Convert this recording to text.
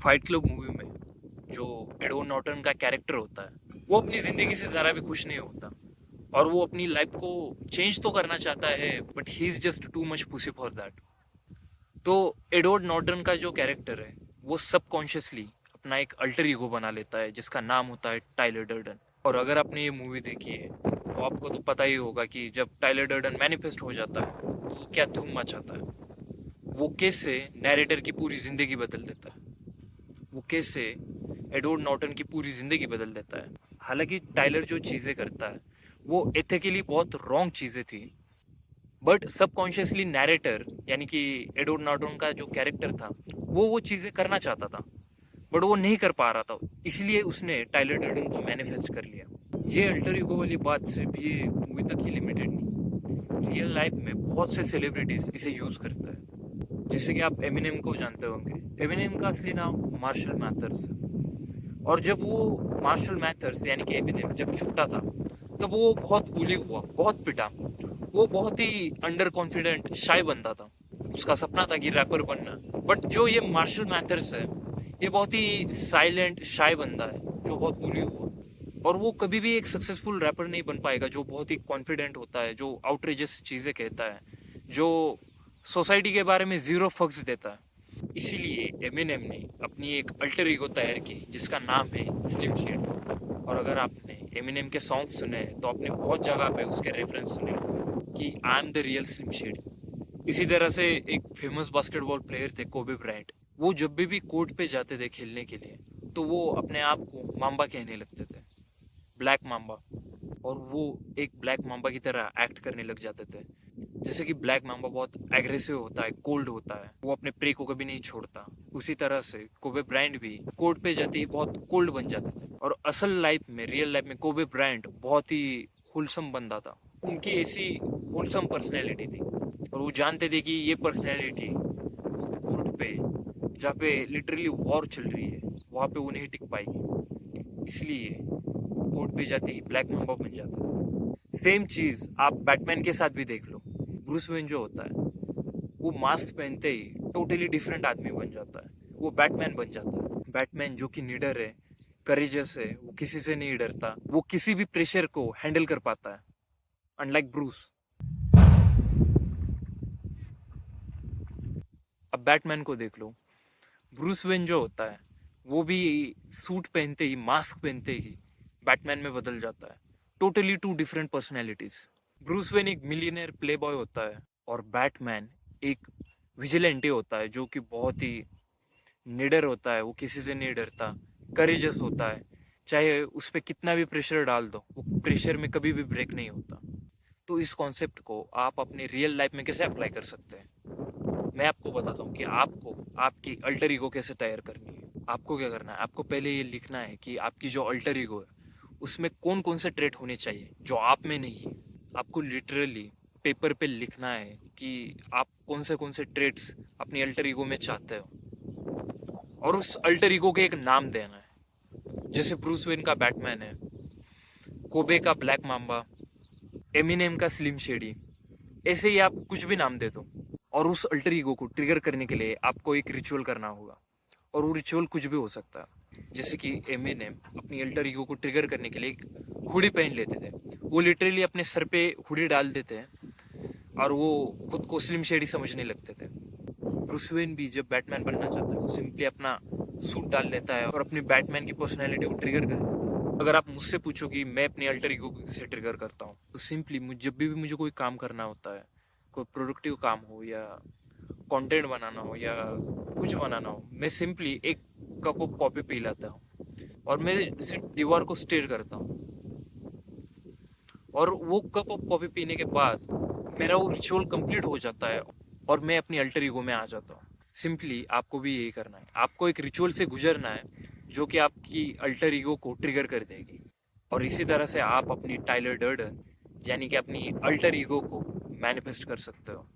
Fight club movie में जो Edward Norton का कैरेक्टर होता है वो अपनी ज़िंदगी से ज़रा भी खुश नहीं होता और वो अपनी लाइफ को चेंज तो करना चाहता है but he is just too much pussy for that. तो एडवर्ड नॉर्टन का जो कैरेक्टर है वो सबकॉन्शियसली अपना एक अल्टर ईगो बना लेता है जिसका नाम होता है टाइलर डर्डन। और अगर आपने ये मूवी देखी है तो आपको तो पता ही होगा कि जब टाइलर डर्डन मैनिफेस्ट हो जाता है तो वो क्या धूम मचाता है। वो कैसे नैरेटर की पूरी ज़िंदगी बदल देता है, वो कैसे एडवर्ड नॉर्टन की पूरी ज़िंदगी बदल देता है। हालांकि टाइलर जो चीज़ें करता है वो एथिकली बहुत रॉन्ग चीज़ें थी बट सबकॉन्शियसली नैरेटर यानी कि एडवर्ड नॉर्टन का जो कैरेक्टर था वो चीज़ें करना चाहता था बट वो नहीं कर पा रहा था, इसलिए उसने टाइलर डर्डन को मैनिफेस्ट कर लिया। ये अल्टर ईगो वाली बात सिर्फ ये मूवी तक ही लिमिटेड नहीं, रियल लाइफ में बहुत से सेलिब्रिटीज इसे यूज करते हैं। जैसे कि आप एमिनेम को जानते होंगे, एमिनेम का असली नाम मार्शल मैथर्स है और जब वो मार्शल मैथर्स यानी कि एमिनेम जब छोटा था तब वो बहुत बुली हुआ, बहुत पिटा। वो बहुत ही अंडर कॉन्फिडेंट शाय बंदा था, उसका सपना था कि रैपर बनना। बट जो ये मार्शल मैथर्स है ये बहुत ही साइलेंट शाय बंदा है जो बहुत बुली हुआ और वो कभी भी एक सक्सेसफुल रैपर नहीं बन पाएगा जो बहुत ही कॉन्फिडेंट होता है, जो आउटरेजस चीज़ें कहता है, जो सोसाइटी के बारे में जीरो फक्स देता है। इसीलिए एमिनेम ने अपनी एक अल्टर ईगो तैयार की जिसका नाम है स्लिम शेड। और अगर आपने एमिनेम के सॉन्ग सुने तो आपने बहुत जगह पे उसके रेफरेंस सुने कि I am the real slim shady. इसी तरह से एक फेमस बास्केटबॉल प्लेयर थे कोबे ब्रायंट, वो जब भी कोर्ट पे जाते थे खेलने के लिए तो वो अपने आप को माम्बा कहने लगते थे, ब्लैक माम्बा। और वो एक ब्लैक माम्बा की तरह एक्ट करने लग जाते थे। जैसे कि ब्लैक माम्बा बहुत एग्रेसिव होता है, कोल्ड होता है, वो अपने प्रे को कभी नहीं छोड़ता, उसी तरह से कोबे ब्रायंट भी कोर्ट पे जाते ही बहुत कोल्ड बन जाते थे। और असल लाइफ में, रियल लाइफ में कोबे ब्रायंट बहुत ही होलसम बंदा था। उनकी ऐसी होलसम पर्सनैलिटी थी और वो जानते थे कि ये पर्सनैलिटी कोर्ट पे जहाँ पे लिटरली वॉर चल रही है वहाँ पे वो नहीं टिक पाएगी, इसलिए कोर्ट पे जाते ही ब्लैक माम्बा बन जाता था। सेम चीज आप बैटमैन के साथ भी देख लो। ब्रूस वेन जो होता है वो मास्क पहनते ही टोटली डिफरेंट आदमी बन जाता है, वो बैटमैन बन जाता है। बैटमैन जो कि निडर है, करेजस है, वो किसी से नहीं डरता, वो किसी भी प्रेशर को हैंडल कर पाता है, अनलाइक ब्रूस। अब बैटमैन को देख लो, ब्रूस वेन जो होता है वो भी सूट पहनते ही, मास्क पहनते ही बैटमैन में बदल जाता है। Totally two different personalities. Bruce Wayne एक मिलियनर प्ले बॉय होता है और बैटमैन एक विजिलेंटे होता है जो कि बहुत ही निडर होता है, वो किसी से नहीं डरता, करेजस होता है, चाहे उस पर कितना भी प्रेशर डाल दो वो प्रेशर में कभी भी ब्रेक नहीं होता। तो इस कॉन्सेप्ट को आप अपनी रियल लाइफ में कैसे अप्लाई कर सकते हैं, मैं आपको बताता हूँ कि आपको आपकी अल्टर ईगो कैसे तैयार करनी है। आपको क्या करना है, आपको पहले ये लिखना है कि आपकी जो अल्टर ईगो है उसमें कौन कौन से ट्रेट होने चाहिए जो आप में नहीं है। आपको लिटरली पेपर पे लिखना है कि आप कौन से ट्रेट्स अपनी अल्टर ईगो में चाहते हो और उस अल्टर ईगो के एक नाम देना है। जैसे ब्रूस वेन का बैटमैन है, कोबे का ब्लैक माम्बा, एमिनेम का स्लिम शेडी, ऐसे ही आप कुछ भी नाम दे दो। और उस अल्टर ईगो को ट्रिगर करने के लिए आपको एक रिचुअल करना होगा और वो रिचुअल कुछ भी हो सकता है। जैसे कि एमिनेम अपनी अल्टर ईगो को ट्रिगर करने के लिए एक हुडी पहन लेते थे, वो लिटरली अपने सर पे हुडी डाल देते हैं और वो खुद को स्लिम शेडी समझने लगते थे। ब्रूस वेन भी जब बैटमैन बनना चाहता है वो सिंपली अपना सूट डाल लेता है और अपनी बैटमैन की पर्सनैलिटी को ट्रिगर कर देता है। अगर आप मुझसे पूछो कि मैं अपने अल्टर ईगो को कैसे ट्रिगर करता हूँ तो सिंपली जब भी मुझे कोई काम करना होता है, कोई प्रोडक्टिव काम हो या कंटेंट बनाना हो या कुछ बनाना हो, मैं सिंपली एक कप ऑफ कॉफी पी लेता हूँ और मैं सिर्फ दीवार को स्टेयर करता हूँ और वो कप ऑफ कॉफी पीने के बाद मेरा वो रिचुअल कंप्लीट हो जाता है और मैं अपनी अल्टर ईगो में आ जाता हूँ। सिंपली आपको भी यही करना है, आपको एक रिचुअल से गुजरना है जो कि आपकी अल्टर ईगो को ट्रिगर कर देगी और इसी तरह से आप अपनी टाइलर डर्डन यानी कि अपनी अल्टर ईगो को मैनिफेस्ट कर सकते हो।